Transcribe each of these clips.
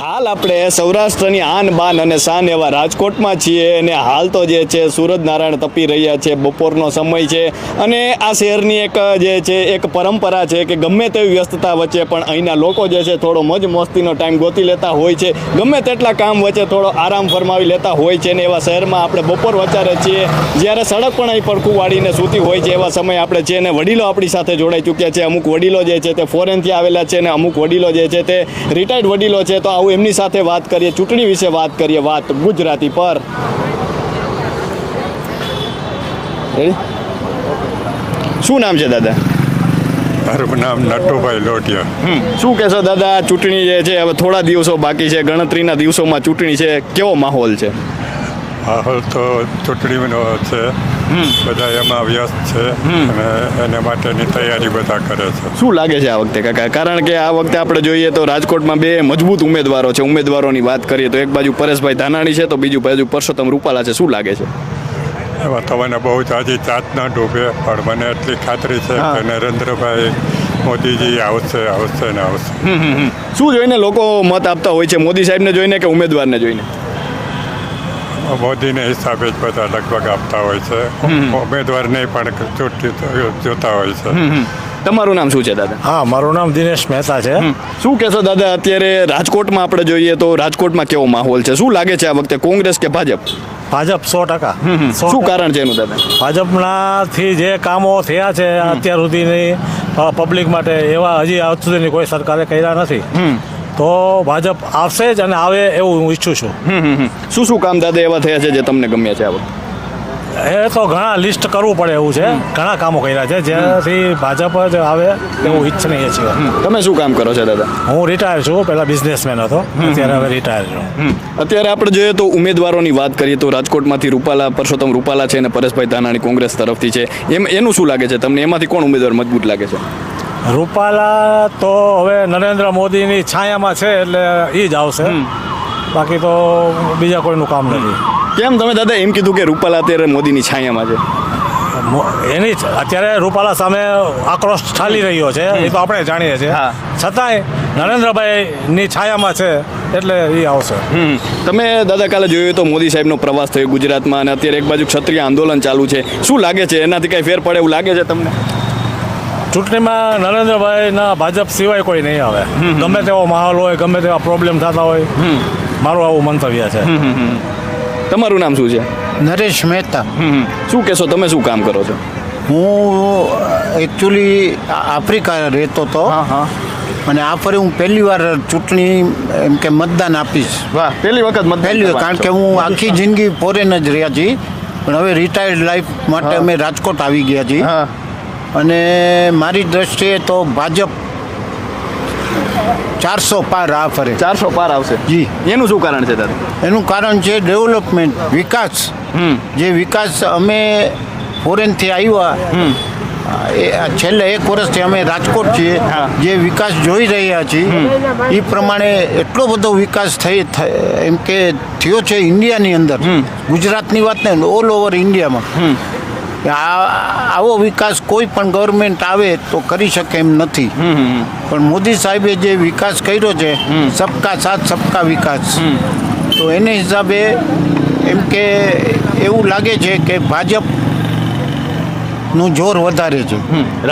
હાલ આપણે સૌરાષ્ટ્રની આન બાન અને શાન એવા રાજકોટમાં છીએ અને હાલ તો જે છે સૂરજનારાયણ તપી રહ્યા છે, બપોરનો સમય છે અને આ શહેરની એક જે છે એક પરંપરા છે કે ગમે તેવી વ્યસ્તતા વચ્ચે પણ અહીંના લોકો જે છે થોડો મોજ મસ્તીનો ટાઈમ ગોતી લેતા હોય છે, ગમે તેટલા કામ વચ્ચે થોડો આરામ ફરમાવી લેતા હોય છે ને એવા શહેરમાં આપણે બપોર વચારે છીએ જ્યારે સડક પણ અહીં પડખું વાળીને સૂતી હોય છે એવા સમય આપણે છે અને વડીલો આપણી સાથે જોડાઈ ચૂક્યા છે. અમુક વડીલો જે છે તે ફોરેનથી આવેલા છે અને અમુક વડીલો જે છે તે રિટાયર્ડ વડીલો છે. તો આવું એમની સાથે વાત કરીએ, ચૂંટણી વિશે વાત કરીએ, વાત ગુજરાતી પર. શું નામ છે દાદા? મારું નામ નટુભાઈ લોટિયા. શું કહેશો દાદા, ચૂંટણી જે છે હવે થોડા દિવસો બાકી છે, ગણતરીના દિવસોમાં ચૂંટણી છે, કેવો માહોલ છે? માહોલ તો ચૂંટણીનો છે, બધા એમાં વ્યસ્ત છે અને એના માટેની તૈયારી બધા કરે છે. શું લાગે છે આ વખતે કાકા? કારણ કે આ વખતે આપણે જોઈએ તો રાજકોટમાં બે મજબૂત ઉમેદવારો છે. ઉમેદવારોની વાત કરીએ તો એક બાજુ પરેશભાઈ ધાનાણી છે તો બીજું બાજુ પરસોત્તમ રૂપાલા છે. શું લાગે છે? એમાં તમને બહુ હજી ચાત ના ડૂબે, પણ મને એટલી ખાતરી છે કે નરેન્દ્રભાઈ મોદીજી આવશે ને આવશે. શું જોઈને લોકો મત આપતા હોય છે, મોદી સાહેબને જોઈને કે ઉમેદવારને જોઈને? મોદીને હિસાબે જ બધા લગભગ આપતા હોય છે, ઉમેદવારને પણ જોતા હોય છે. તમારું નામ શું છે દાદા? હા, મારું નામ દિનેશ મહેતા છે. શું કહેશો દાદા, અત્યારે રાજકોટમાં આપણે જોઈએ તો રાજકોટમાં કેવો માહોલ છે? શું લાગે છે આ વખતે કોંગ્રેસ કે ભાજપ? ભાજપ 100%. શું કારણ છે એનું દાદા? ભાજપનાથી જે કામો થયા છે અત્યાર સુધીની પબ્લિક માટે એવા હજી આજ સુધીની કોઈ સરકારે કર્યા નથી. તો ભાજપ આવશે જ અને આવે એવું હું ઈચ્છું છું. શું કામ દાદા એવા થયા છે જે તમને ગમ્યા છે આ વખતે? એ તો ઘણા લિસ્ટ કરવું પડે એવું છે, ઘણા કામો કર્યા છે જેનાથી ભાજપ જ આવે એવું ઈચ્છનીય છે. તમે શું કામ કરો છો દાદા? હું રિટાયર છું, પહેલાં બિઝનેસમેન હતો, અત્યારે હવે રિટાયર છું. અત્યારે આપણે જોઈએ તો ઉમેદવારોની વાત કરીએ તો રાજકોટમાંથી રૂપાલા, પરસોત્તમ રૂપાલા છે અને પરેશભાઈ ધાનાણી કોંગ્રેસ તરફથી છે. એનું શું લાગે છે તમને? એમાંથી કોણ ઉમેદવાર મજબૂત લાગે છે? રૂપાલા તો હવે નરેન્દ્ર મોદીની છાયામાં છે એટલે એ જ આવશે, બાકી તો બીજા કોઈનું કામ નથી. કેમ તમે દાદા એમ કીધું કે રૂપાલા અત્યારે મોદીની છાયામાં છે? એની અત્યારે રૂપાલા સામે આક્રોશ ચાલી રહ્યો છે, એ તો આપણે જાણીએ છીએ, છતાંય નરેન્દ્રભાઈની છાયામાં છે એટલે એ આવશે. તમે દાદા કાલે જોયું તો મોદી સાહેબનો પ્રવાસ થયો ગુજરાતમાં અને અત્યારે એક બાજુ ક્ષત્રિય આંદોલન ચાલુ છે. શું લાગે છે એનાથી કઈ ફેર પડે એવું લાગે છે તમને? ચૂંટણીમાં નરેન્દ્રભાઈના ભાજપ સિવાય કોઈ નહીં આવે, ગમે તેવો માહોલ હોય, ગમે તેવા પ્રોબ્લેમ થતા હોય, મારું આવું મંતવ્ય છે. તમારું નામ શું છે? નરેશ મહેતા. શું કહેશો, તમે શું કામ કરો છો? હું એકચ્યુઅલી આફ્રિકા રહેતો હતો અને આ ફરી હું પહેલી વાર ચૂંટણી એમ કે મતદાન આપીશ. વાહ, પહેલી વખત પહેલી, કારણ કે હું આખી જિંદગી ફોરેન જ રહ્યા છીએ, પણ હવે રિટાયર્ડ લાઈફ માટે અમે રાજકોટ આવી ગયા છીએ અને મારી દ્રષ્ટિએ તો ભાજપ 400 પાર આ ફરે. 400 પાર આવશે જી. એનું શું કારણ છે દાદા? એનું કારણ છે ડેવલપમેન્ટ, વિકાસ. જે વિકાસ અમે ફોરેનથી આવ્યા છેલ્લા 1 વર્ષથી અમે રાજકોટ છીએ, જે વિકાસ જોઈ રહ્યા છીએ એ પ્રમાણે એટલો બધો વિકાસ એમ કે થયો છે ઇન્ડિયાની અંદર, ગુજરાતની વાત ને ઓલ ઓવર ઇન્ડિયામાં. આવો વિકાસ કોઈ પણ ગવર્મેન્ટ આવે તો કરી શકે એમ નથી, પણ મોદી સાહેબે જે વિકાસ કર્યો છે, સબકા સાથ સબકા વિકાસ, તો એને હિસાબે એમ કે એવું લાગે છે કે ભાજપ નું જોર વધારે છે.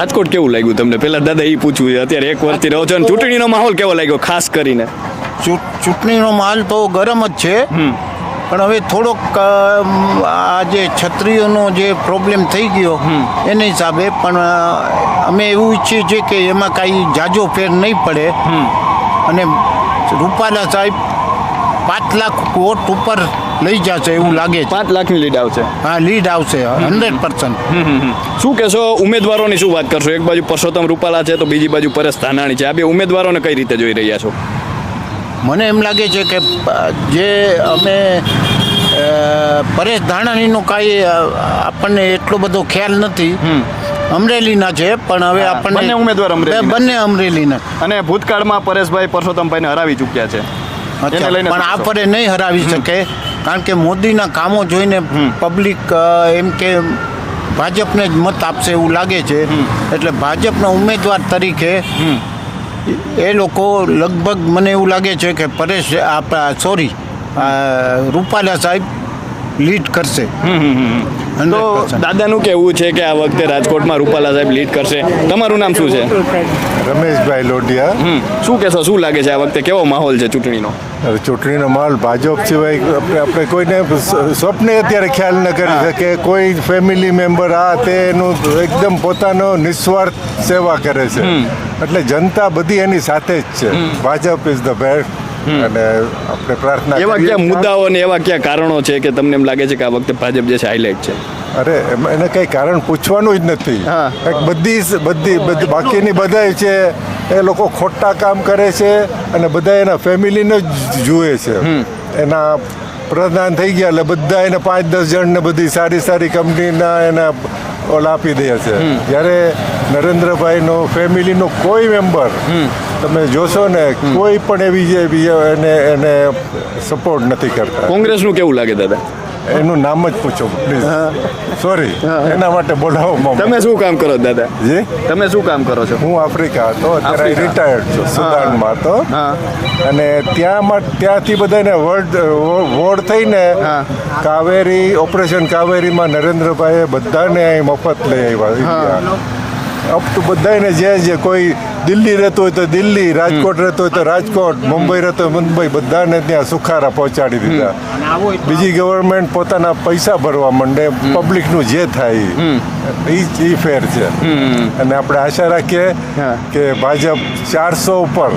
રાજકોટ કેવું લાગ્યું તમને? પેલા દાદા એ પૂછવું છે, અત્યારે 1 વર્ષથી રહો છો અને ચૂંટણીનો માહોલ કેવો લાગ્યો ખાસ કરીને? ચૂંટણીનો માહોલ તો ગરમ જ છે, પણ હવે થોડોક આ જે ક્ષત્રિયોનો જે પ્રોબ્લેમ થઈ ગયો એને હિસાબે, પણ અમે એવું ઈચ્છીએ છીએ કે એમાં કાંઈ જાજો ફેર નહીં પડે અને રૂપાલા સાહેબ 5 લાખ વોટ ઉપર લઈ જશે એવું લાગે છે. 5 લાખની લીડ આવશે? હા, લીડ આવશે 100%. શું કહેશો, ઉમેદવારોની શું વાત કરશો? એક બાજુ પરસોત્તમ રૂપાલા છે તો બીજી બાજુ પરેશ ધાનાણી છે. આ બે ઉમેદવારોને કઈ રીતે જોઈ રહ્યા છો? મને એમ લાગે છે કે જે અમે પરેશ ધાનાણીનો કાંઈ આપણને એટલો બધો ખ્યાલ નથી, અમરેલીના છે, પણ હવે આપણને બંને ઉમેદવાર બંને અમરેલીના અને ભૂતકાળમાં પરેશભાઈ પરસોત્તમભાઈને હરાવી ચૂક્યા છે. પણ આ ફરે નહીં હરાવી શકે, કારણ કે મોદીના કામો જોઈને પબ્લિક એમ કે ભાજપને જ મત આપશે એવું લાગે છે. એટલે ભાજપના ઉમેદવાર તરીકે એ લોકો લગભગ મને એવું લાગે છે કે પરેશ રૂપાલા સાહેબ લીડ કરશે. તો 100%. દાદાનું કહેવું છે કે આ વખતે રાજકોટમાં રૂપાલા સાહેબ લીડ કરશે. તમારું નામ શું છે? રમેશભાઈ લોઢિયા. શું કહેશો, શું લાગે છે આ વખતે કેવો માહોલ છે ચૂંટણીનો? હવે ચૂંટણીનો માહોલ ભાજપ સિવાય આપણે કોઈને સ્વપ્ને અત્યારે ખ્યાલ ન કરી શકે. કોઈ ફેમિલી મેમ્બર આ તેનું એકદમ પોતાનો નિસ્વાર્થ સેવા કરે છે. એટલે જનતા બધી એની સાથે જ છે. Bhajap is the best. અને આપણે પ્રાર્થના એવા કરીએ. કયા મુદ્દાઓ અને એવા કયા કારણો છે કે તમને એમ લાગે છે કે આ વખતે ભાજપ જે છે હાઇલાઇટ છે? અરે એને કઈ કારણ પૂછવાનું જ નથી. હા. બધી બાકીની બધાય છે એ લોકો ખોટા કામ કરે છે અને બધા એના ફેમિલીને જ જુએ છે. એના પ્રધાન થઈ ગયા એટલે બધા એને 5-10 જણને બધી સારી સારી કંપનીના એના ઓલા આપી દે છે. જ્યારે નરેન્દ્રભાઈનો ફેમિલીનો કોઈ મેમ્બર તમે જોશો ને કોઈ પણ એવી એને સપોર્ટ નથી કરતા. કોંગ્રેસનું કેવું લાગે દાદા? એનું નામ જ પૂછો પ્લીઝ. સોરી, એના માટે બોલાવો. તમે શું કામ કરો દાદા? જી, તમે શું કામ કરો છો? હું આફ્રિકા હતો, અત્યારે આફ્રિકા. રિટાયર્ડ છું, સુદાનમાં હતો. અને ત્યાંથી બધાને વોર્ડ થઈને કાવેરી ઓપરેશન કાવેરીમાં નરેન્દ્રભાઈએ બધાને અહીં મફત લઈ આવ્યા. અપ ટુ બધાને જે કોઈ દિલ્હી રહેતો હોય તો દિલ્હી, રાજકોટ રહેતો હોય તો રાજકોટ, મુંબઈ રહેતો હોય મુંબઈ, બધાને ત્યાં સુખારા પહોંચાડી દીધા. બીજી ગવર્મેન્ટ પોતાના પૈસા ભરવા માંડે, પબ્લિકનું જે થાય એ ફેર છે. અને આપણે આશા રાખીએ કે ભાજપ 400 ઉપર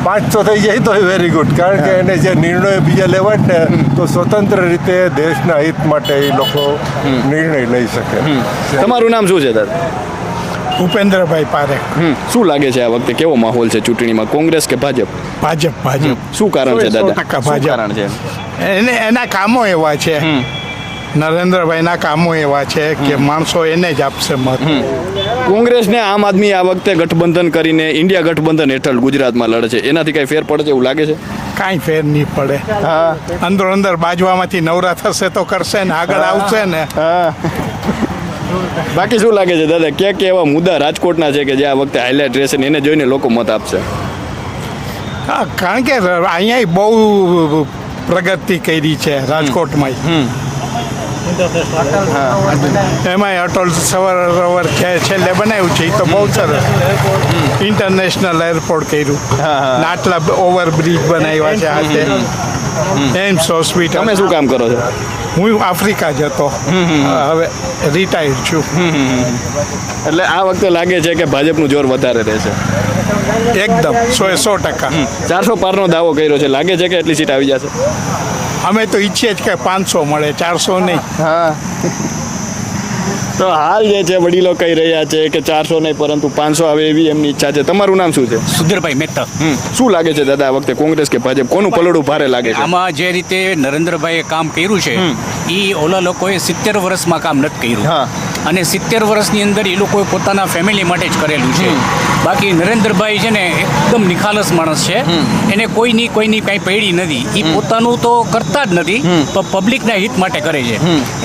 500 થઈ જાય તો વેરી ગુડ. કારણ કે એને જે નિર્ણયો બીજા લેવા જ ને તો સ્વતંત્ર રીતે દેશના હિત માટે એ લોકો નિર્ણય લઈ શકે. તમારું નામ શું છે દાદા? ભૂપેન્દ્રભાઈ પારેખ. શું લાગે છે આ વખતે કેવો માહોલ છે ચૂંટણીમાં, કોંગ્રેસ કે ભાજપ? ભાજપ. શું કારણ છે દાદા? 100% શું ભાજપ. કારણ છે? એના કામો એવા છે, નરેન્દ્રભાઈના કામો એવા છે કે માણસો એને જ આપશે મત. કોંગ્રેસ ને આમ આદમી આ વખતે ગઠબંધન કરીને ઇન્ડિયા ગઠબંધન હેઠળ ગુજરાતમાં લડે છે, એનાથી કઈ ફેર પડે છે એવું લાગે છે? કાંઈ ફેર નહીં પડે. અંદર બાજવામાંથી નવરા થશે તો કરશે ને આગળ આવશે ને. બાકી શું લાગે છે દાદા, ક્યાં ક્યાં એવા મુદ્દા રાજકોટના છે કે જે આ વખતે હાઇલાઇટ રહેશે ને એને જોઈને લોકો મત આપશે? હા, કારણ કે અહીંયા બહુ પ્રગતિ કરી છે રાજકોટમાં. એમાંય અટલ સરોવર છેલ્લે બનાવ્યું છે એ તો બહુ સરસ. ઇન્ટરનેશનલ એરપોર્ટ કર્યું, આટલા ઓવરબ્રિજ બનાવ્યા છે હાથે. એમ્સ હોસ્પિટલ. તમે શું કામ કરો છો? હું આફ્રિકા જ હતો, હવે રિટાયર્ડ છું. એટલે આ વખતે લાગે છે કે ભાજપનું જોર વધારે રહેશે? એકદમ 100%. 400 પારનો દાવો કર્યો છે, લાગે છે કે એટલી સીટ આવી જશે? અમે તો ઈચ્છીએ જ કે 500 મળે, 400 નહીં. તો હાલ જે છે વડીલો કહી રહ્યા છે કે 400 નહીં પરંતુ 500 આવે એવી એમની ઈચ્છા છે. તમારું નામ શું છે? સુધીરભાઈ મહેતા. શું લાગે છે દાદા આ વખતે કોંગ્રેસ કે ભાજપ, કોનું પલડું ભારે લાગે છે? આમાં જે રીતે નરેન્દ્રભાઈએ કામ કર્યું છે એ ઓલા લોકોએ 70 વર્ષમાં કામ નથી કર્યું. અને 70 વર્ષની અંદર એ લોકોએ પોતાના ફેમિલી માટે જ કરેલું છે. બાકી નરેન્દ્રભાઈ છે ને એકદમ નિખાલસ માણસ છે. એને કોઈની કાંઈ પૈડી નથી. એ પોતાનું તો કરતા જ નથી, પણ પબ્લિકના હિત માટે કરે છે.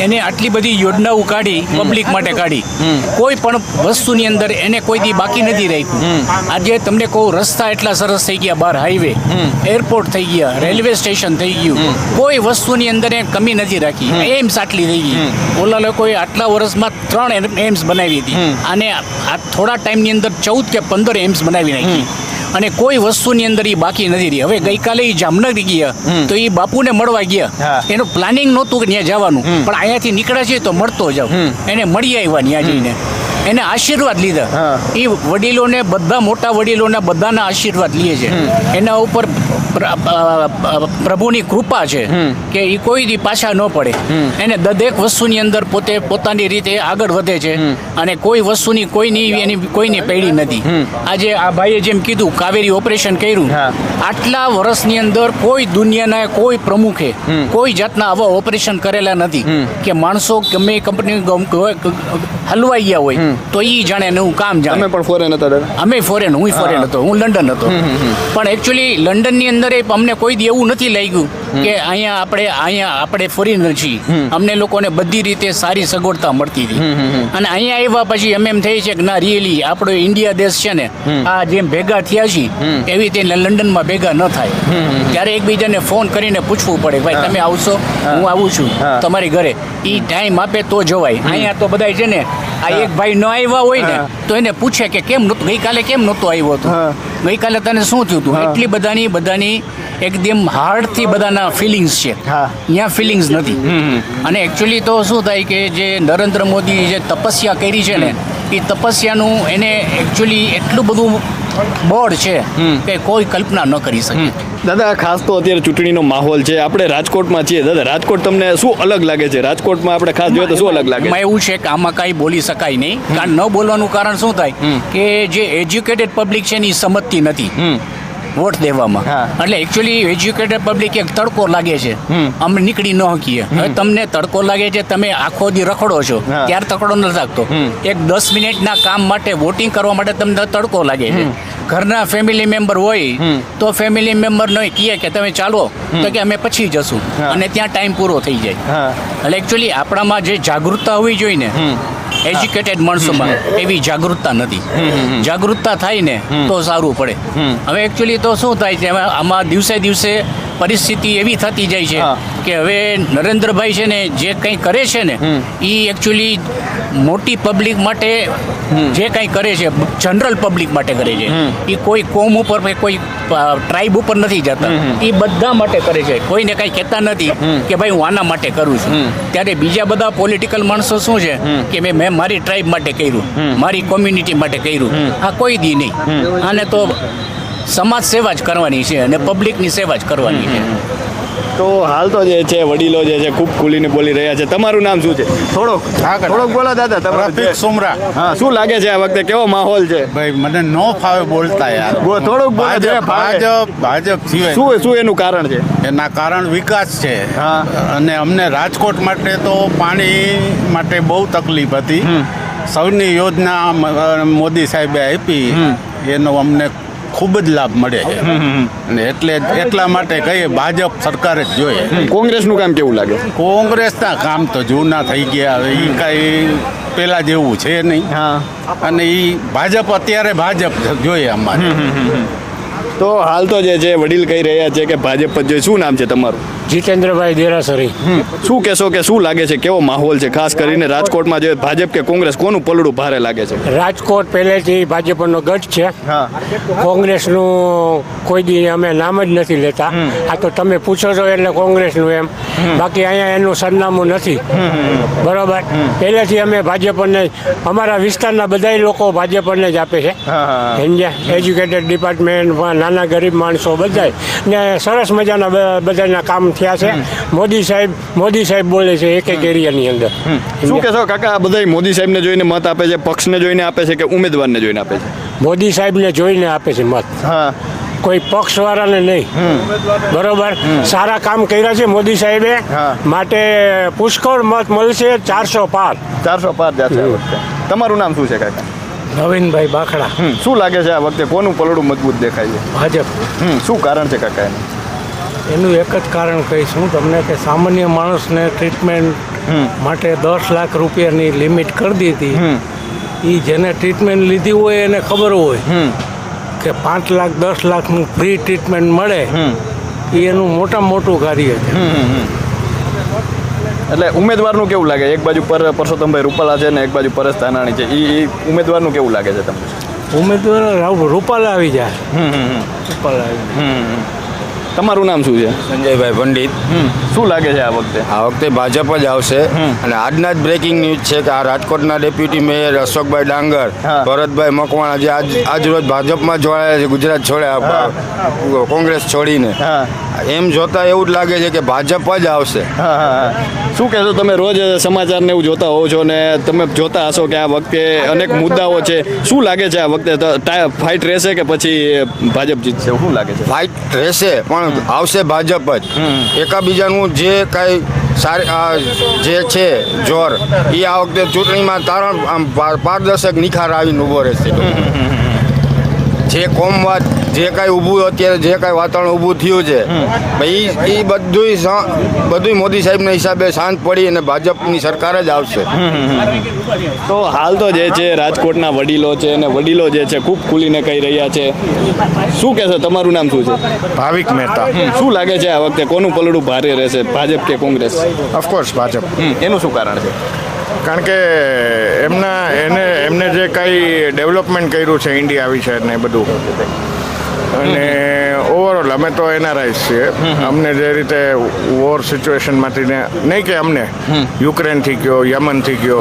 એને આટલી બધી યોજનાઓ કાઢી, પબ્લિક માટે કાઢી. કોઈ પણ વસ્તુની અંદર એને કોઈ દી બાકી નથી રાખ્યું. આજે તમને કહું, રસ્તા એટલા સરસ થઈ ગયા, બહાર હાઈવે, એરપોર્ટ થઈ ગયા, રેલવે સ્ટેશન થઈ ગયું. કોઈ વસ્તુની અંદર એ કમી નથી રાખી. એમ્સ આટલી થઈ ગઈ. ઓલા લોકોએ આટલા વર્ષમાં 3 એમ્સ બનાવી હતી, અને આ થોડા ટાઈમની અંદર 14 કે 15 એમ્સ બનાવી નાખી. અને કોઈ વસ્તુની અંદર એ બાકી નથી રહી. હવે ગઈકાલે એ જામનગર ગયા તો એ બાપુને મળવા ગયા. એનું પ્લાનિંગ નહોતું કે ત્યાં જવાનું, પણ અહીંયાથી નીકળ્યા છે તો મળતો જાવ. એને મળી આવ્યા ત્યાં જઈને, એને આશીર્વાદ લીધા. એ વડીલોને, બધા મોટા વડીલોના બધાના આશીર્વાદ લે છે. એના ઉપર પ્રભુની કૃપા છે કે એ કોઈ દી પાછા ન પડે. એને દરેક વસ્તુની અંદર પોતે પોતાની રીતે આગળ વધે છે, અને કોઈ વસ્તુની કોઈની પૈડી નથી. આજે આ ભાઈએ જેમ કીધું, કાવેરી ઓપરેશન કર્યું, આટલા વર્ષની અંદર કોઈ દુનિયાના કોઈ પ્રમુખે કોઈ જાતના આવા ઓપરેશન કરેલા નથી કે માણસો ગમે કંપની હલવાઈ ગયા હોય તો એ જાણે ને હું કામ જાણે. તમે પણ ફોરેન હતા દાદા? અમે ફોરેન, હું ફોરેન હતો, હું લંડન હતો. પણ એકચ્યુઅલી લંડનની અંદર અમને કોઈ દી એવું નથી લાગ્યું કે અહીંયા આપણે ફોરેનર છીએ. અમને લોકોને બધી રીતે સારી સગવડતા મળતી હતી. અને અહીંયા આવ્યા પછી અમે એમ થઈ છે કે ના રિયલી આપણો ઇન્ડિયા દેશ છે ને, આ જેમ ભેગા થયા છીએ એવી રીતે લંડનમાં ભેગા ન થાય. ત્યારે એકબીજાને ફોન કરીને પૂછવું પડે, ભાઈ તમે આવશો? હું આવું છું તમારી ઘરે. એ ટાઈમ આપે તો જવાય. અહીંયા તો બધા છે ને, આ એક ભાઈ ન આવ્યા હોય ને તો એને પૂછે કે કેમ નહોતું, ગઈકાલે કેમ નહોતો આવ્યો હતો, ગઈકાલે તને શું થયું હતું. એટલી બધાની એકદમ હાર્ડથી બધાના ફિલિંગ્સ છે. ત્યાં ફિલિંગ્સ નથી. અને એકચ્યુઅલી તો શું થાય કે જે નરેન્દ્ર મોદી જે તપસ્યા કરી છે ને, એ તપસ્યાનું એને એકચ્યુઅલી એટલું બધું બળ છે કે કોઈ કલ્પના ન કરી શકે. દાદા ખાસ તો અત્યારે ચૂંટણીનો માહોલ છે, આપણે રાજકોટમાં છીએ. દાદા રાજકોટ તમને શું અલગ લાગે છે? રાજકોટમાં આપણે ખાસ જોઈએ તો શું અલગ લાગે? એમાં એવું છે કે આમાં કાંઈ બોલી શકાય નહીં. કારણ ન બોલવાનું કારણ શું થાય કે જે એજ્યુકેટેડ પબ્લિક છે ને એ સમજતી નથી વોટ દેવામાં. એટલે એકચ્યુઅલી એજ્યુકેટેડ પબ્લિક એક તડકો લાગે છે, અમે નીકળી ન શકીએ. હવે તમને તડકો લાગે છે, તમે આખો દી રખડો છો, ત્યારે તડકો નથી લાગતો. એક 10 મિનિટના કામ માટે, વોટિંગ કરવા માટે તમને તડકો લાગે છે. ઘરના ફેમિલી મેમ્બર હોય તો ફેમિલી મેમ્બર નહીં કહે કે તમે ચાલો, તો કે અમે પછી જશું, અને ત્યાં ટાઈમ પૂરો થઈ જાય. એટલે એકચ્યુઅલી આપણામાં જે જાગૃતતા હોવી જોઈએ ને, એજ્યુકેટેડ માણસોમાં એવી જાગૃતતા નથી. જાગૃતતા થાય ને તો સારું પડે. હવે એકચ્યુઅલી તો શું થાય છે, આમાં દિવસે દિવસે પરિસ્થિતિ એવી થતી જાય છે કે હવે નરેન્દ્રભાઈ છે ને જે કંઈ કરે છે ને, એ એકચ્યુઅલી મોટી પબ્લિક માટે જે કંઈ કરે છે, જનરલ પબ્લિક માટે કરે છે. એ કોઈ કોમ ઉપર કે કોઈ ટ્રાઇબ ઉપર નથી જતા, એ બધા માટે કરે છે. કોઈને કંઈ કહેતા નથી કે ભાઈ હું આના માટે કરું છું. ત્યારે બીજા બધા પોલિટિકલ માણસો શું છે કે મેં મારી ટ્રાઇબ માટે કર્યું, મારી કોમ્યુનિટી માટે કર્યું. આ કોઈ દી નહીં. આને તો સમાજ સેવા જ કરવાની છે અને પબ્લિકની સેવા જ કરવાની છે. તો હાલ તો જે છે વડીલો જે છે ખૂબ ખુલીને બોલી રહ્યા છે. તમારું નામ શું છે? થોડોક બોલો દાદા. રફીક સુમરા. હા, શું લાગે છે આ વખતે કેવો માહોલ છે? ભાઈ મને ન ફાવે બોલતા યાર. થોડુંક બોલો. ભાજપ સિવાય શું એનું કારણ છે? એના કારણ વિકાસ છે. અને અમને રાજકોટ માટે તો પાણી માટે બહુ તકલીફ હતી. સૌની યોજના મોદી સાહેબે આપી, એનો અમને ખૂબ જ લાભ મળે છે. અને એટલા માટે કહીએ ભાજપ સરકાર જ જોઈએ. કોંગ્રેસનું કામ કેવું લાગે? કોંગ્રેસના કામ તો જૂના થઈ ગયા, હવે એ કાંઈ પેલા જેવું છે નહીં. અને એ ભાજપ અત્યારે ભાજપ જોઈએ અમારે. તો હાલ તો જે છે વડીલ કહી રહ્યા છે કે ભાજપ જ જોઈએ. શું નામ છે તમારું? જીતેન્દ્રભાઈ દેરાસરી. શું કહેશો કે શું લાગે છે, કેવો માહોલ છે ખાસ કરીને રાજકોટમાં? જે ભાજપ કે કોંગ્રેસ, કોનું પલડું ભારે લાગે છે? રાજકોટ પહેલેથી ભાજપનો ગઢ છે. કોંગ્રેસનું કોઈ દી અમે નામ જ નથી લેતા. આ તો તમે પૂછો છો એટલે કોંગ્રેસનું એમ, બાકી અહીંયા એનું સરનામું નથી. બરોબર. પહેલેથી અમે ભાજપને, અમારા વિસ્તારના બધા લોકો ભાજપને જ આપે છે. એજ્યુકેટેડ ડિપાર્ટમેન્ટ, નાના ગરીબ માણસો બધાય ને સરસ મજાના બધાના કામ થયા છે. મોદી સાહેબ બોલે છે એક એરિયાની અંદર. શું કહેશો કાકા, બધા મોદી સાહેબને જોઈને મત આપે છે, પક્ષને જોઈને આપે છે કે ઉમેદવારને જોઈને આપે છે? મોદી સાહેબને જોઈને આપે છે મત. કોઈ પક્ષવાળાને નહીં. બરોબર. સારા કામ કર્યા છે મોદી સાહેબે, માટે પુષ્કળ મત મળશે. 400 પાર. 400 પાર જશે આ વખતે. તમારું નામ શું છે કાકા? નવીનભાઈ બાખડા. શું લાગે છે આ વખતે કોનું પલડું મજબૂત દેખાય છે? ભાજપ. શું કારણ છે કાકા એનું? એનું એક જ કારણ કહીશ હું તમને કે સામાન્ય માણસને ટ્રીટમેન્ટ માટે 10 લાખ રૂપિયાની લિમિટ કરી દીધી. એ જેને ટ્રીટમેન્ટ લીધી હોય એને ખબર હોય કે 5 લાખ 10 લાખનું ફ્રી ટ્રીટમેન્ટ મળે, એ એનું મોટું કાર્ય છે. એટલે ઉમેદવારનું કેવું લાગે? એક બાજુ પરસોત્તમભાઈ રૂપાલા છે ને એક બાજુ પરેશ ધાનાણી છે. એ ઉમેદવારનું કેવું લાગે છે તમને? ઉમેદવાર રૂપાલા આવી જાય. રૂપાલા આવી જાય. તમારું નામ શું છે? સંજયભાઈ પંડિત. શું લાગે છે આ વખતે? આ વખતે ભાજપ જ આવશે. અને આજના જ બ્રેકિંગ ન્યૂઝ છે કે આ રાજકોટના ડેપ્યુટી મેયર અશોકભાઈ ડાંગર, ભરતભાઈ મકવાણા જે આજ રોજ ભાજપમાં જોડાયા છે, ગુજરાત છોડ્યા કોંગ્રેસ છોડીને. એમ જોતા એવું જ લાગે છે કે ભાજપ જ આવશે. શું કહેશો તમે? રોજ સમાચાર ને એવું જોતા હોવ છો ને તમે જોતા હશો કે આ વખતે અનેક મુદ્દાઓ છે. શું લાગે છે આ વખતે ફાઇટ રહેશે કે પછી ભાજપ જીતશે? શું લાગે છે? ફાઇટ રહેશે, પણ પણ આવશે ભાજપ જ. એકાબીજાનું જે કાંઈ જે છે જોર એ આ વખતે ચૂંટણીમાં તારણ આમ પારદર્શક નિખાર આવીને ઊભો રહેશે. જે કોમવાદ જે કાંઈ ઊભું અત્યારે જે કાંઈ વાતાવરણ ઊભું થયું છે ભાઈ એ બધું મોદી સાહેબના હિસાબે શાંત પડી અને ભાજપની સરકાર જ આવશે. તો હાલ તો જે છે રાજકોટના વડીલો છે અને વડીલો જે છે ખૂબ ખુલીને કહી રહ્યા છે. શું કહેશો, તમારું નામ શું છે? ભાવિક મહેતા. શું લાગે છે આ વખતે કોનું પલડું ભારે રહેશે, ભાજપ કે કોંગ્રેસ? ઓફકોર્સ ભાજપ. એનું શું કારણ છે? કારણ કે એમને જે કાંઈ ડેવલપમેન્ટ કર્યું છે ઇન્ડિયા વિશે ને બધું, અને ઓવરઓલ અમે તો એનઆરઆઈસ છીએ. અમને જે રીતે વોર સિચ્યુએશનમાંથી નહીં કે અમને યુક્રેનથી ગયો, યમનથી ગયો,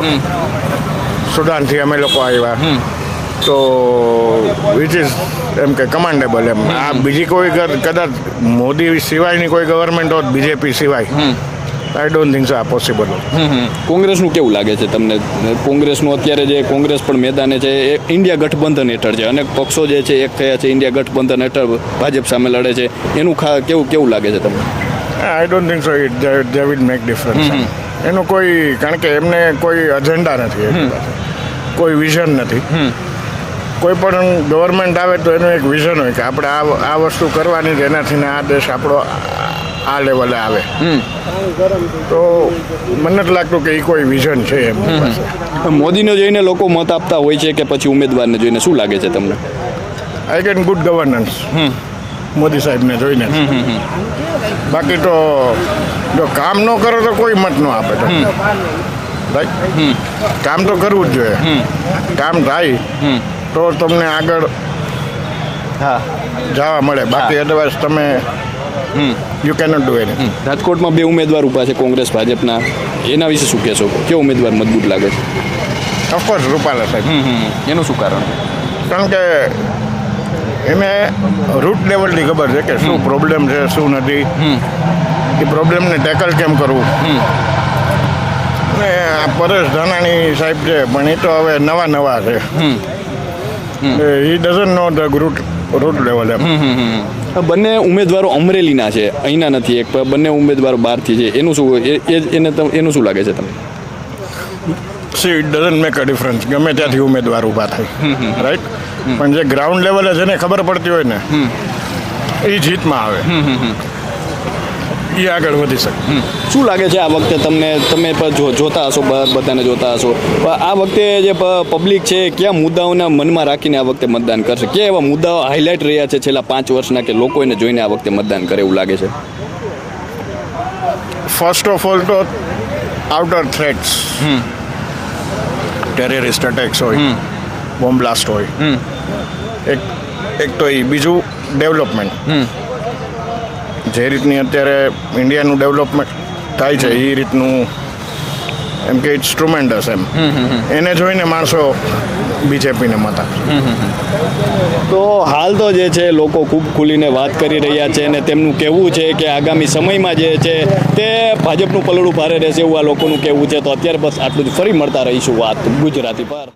સુદાનથી અમે લોકો આવ્યા, તો વિચ ઇઝ એમ કે કમાન્ડેબલ એમ. આ બીજી કોઈ કદાચ મોદી સિવાયની કોઈ ગવર્મેન્ટ હોત, બીજેપી સિવાય, આઈ ડોન્ટ થિંક સો આ પોસિબલ હોત. કોંગ્રેસનું કેવું લાગે છે તમને? કોંગ્રેસનું અત્યારે જે કોંગ્રેસ પણ મેદાને છે એ ઇન્ડિયા ગઠબંધન હેઠળ છે, અનેક પક્ષો જે છે એક થયા છે ઇન્ડિયા ગઠબંધન હેઠળ ભાજપ સામે લડે છે. એનું કેવું લાગે છે તમને? I don't think so it they will make difference. એનું કોઈ, કારણ કે એમને કોઈ અજેન્ડા નથી, કોઈ વિઝન નથી. કોઈ પણ ગવર્મેન્ટ આવે તો એનું એક વિઝન હોય કે આપણે આ વસ્તુ કરવાની છે, એનાથી આ દેશ આપણો આ લેવલે આવે. તો મને નથી લાગતું કે એ કોઈ વિઝન છે એમની પાસે. મોદીને જોઈને લોકો મત આપતા હોય છે કે પછી ઉમેદવારને જોઈને? શું લાગે છે તમને? I get good governance Modi સાહેબને જોઈને. બાકી તો જો કામ ન કરો તો કોઈ મત ન આપે. તો રાઈટ, કામ તો કરવું જ જોઈએ. કામ થાય તો તમને આગળ જવા મળે, બાકી અદરવાઇઝ તમે યુ કેનોટ ડુ એનીથિંગ. રાજકોટમાં બે ઉમેદવાર ઊભા છે કોંગ્રેસ ભાજપના, એના વિશે શું કહેશો? કયો ઉમેદવાર મજબૂત લાગે છે? ઓફકોર્સ રૂપાલા સાહેબ. એનું શું કારણ? કારણ કે એને રૂટ લેવલની ખબર છે કે શું પ્રોબ્લેમ છે, શું નથી, એ પ્રોબ્લેમને ટેકલ કેમ કરવું. ને આ પરેશ ધાનાણી સાહેબ છે, પણ એ તો હવે નવા છે. He doesn't know the root level એમ. બંને ઉમેદવારો અમરેલીના છે, અહીંના નથી. એક બંને ઉમેદવારો બહારથી છે. એનું શું એનું શું લાગે છે તમને? C it doesn't make a difference. ગમે ત્યાંથી ઉમેદવાર ઊભા થાય, રાઈટ. પણ જે ગ્રાઉન્ડ લેવલે જેને ખબર પડતી હોય ને એ જીતમાં આવે, એ આગળ વધી શકે. શું લાગે છે આ વખતે તમને? તમે પણ જોતા હશો, બધાને જોતા હશો, આ વખતે જે પબ્લિક છે કયા મુદ્દાઓના મનમાં રાખીને આ વખતે મતદાન કરશે? કયા એવા મુદ્દાઓ હાઇલાઇટ રહ્યા છે છેલ્લા 5 વર્ષના કે લોકો એને જોઈને આ વખતે મતદાન કરે એવું લાગે છે? ફર્સ્ટ ઓફ ઓલ તો આઉટર થ્રેટ્સ, ટેરરિસ્ટ અટેક્સ હોય, બોમ્બ બ્લાસ્ટ હોય, એક તો એ. બીજું ડેવલપમેન્ટ. જે રીતની અત્યારે ઇન્ડિયાનું ડેવલપમેન્ટ થાય છે એ રીતનું એમ કે ઇટ્સ ટ્રુમેન્ડસ એમ. એને જોઈને માણસો બીજેપીને મત આપે. તો હાલ તો જે છે લોકો ખૂબ ખુલીને વાત કરી રહ્યા છે અને તેમનું કહેવું છે કે આગામી સમયમાં જે છે તે ભાજપનું પલડું ભારે રહેશે એવું આ લોકોનું કહેવું છે. તો અત્યારે બસ આટલું જ. ફરી મળતા રહીશું વાત ગુજરાતી પર.